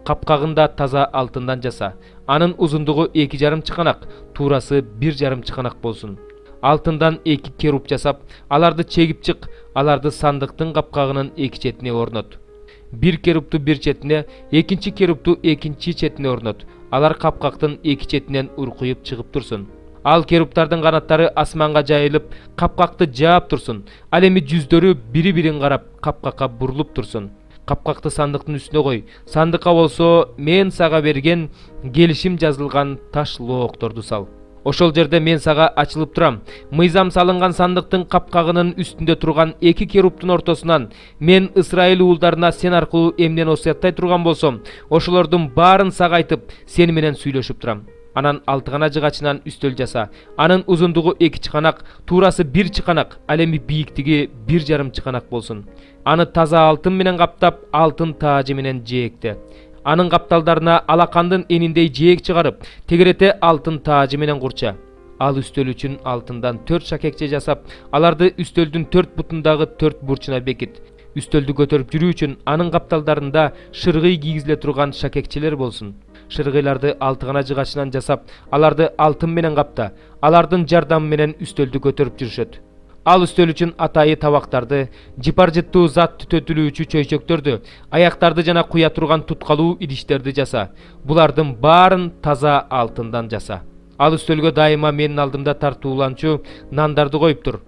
капкагында таза алтындан жаса. Анын узундугу 2,5 чыканак, туурасы 1,5 чыканак болсун. Алтындан 2 керуб жасап, аларды чегип чык, аларды сандыктын капкагынын 2 четине орнот. Bir keruptu bir четине, экинчи керупtu экинчи четине орнот. Алар капкактын 2 четинен уркуюп чыгып турсун. Ал керуптардын канаттары асманга жайылып, капкакты жаап турсун. Ал эми жүздөрү бири-бирин карап, капкакка бурулуп турсун. Капкакты сандыктын үстүнө кой. Сандыкка болсо мен сага берген келишим жазылган таш лоокторду сал. Ошол жерде мен сага ачылып турам. Мыйзам салынган сандыктын капкагынын үстүндө турган 2 керуптун ортосунан мен Исраил уулдарына сен аркылуу эмнени осуяттай турган болсом, ошолордун баарын сага айтып, сени менен сүйлөшүп турам. Анан 6 гана жыгачынан үстөл жаса. Анын узундугу 2 чыканак, туурасы 1 чыканак, ал эми бийиктиги 1,5 чыканак болсун. Аны таза алтын менен каптап, алтын таажы менен жээкте. Анын капталдарына алакандын эниндей жээк чыгарып, тегерете алтын таажы менен курча. Ал үстөл үчүн алтындан 4 шакекче жасап, аларды үстөлдүн 4 бутундагы 4 бурчуна бекит. Үстөлдү көтөрүп жүрүү үчүн анын капталдарында шыргый кийгизиле турган шакекчелер болсун. Шыргыйларды 6 гана жыгачынан жасап, аларды алтын менен капта. Алардын жардамы менен үстөлдү көтөрүп жүрүшөт. Ал үстөл үчүн атайы табактарды, жыпар жыттуу зат түтөтүлүүчү чөйчөктөрдү, аяктарды жана куя турган туткалуу идиштерди жаса. Булардын баарын таза алтындан жаса. Ал үстөлгө дайыма менин алдымда тартууланчу нандарды коюп тур.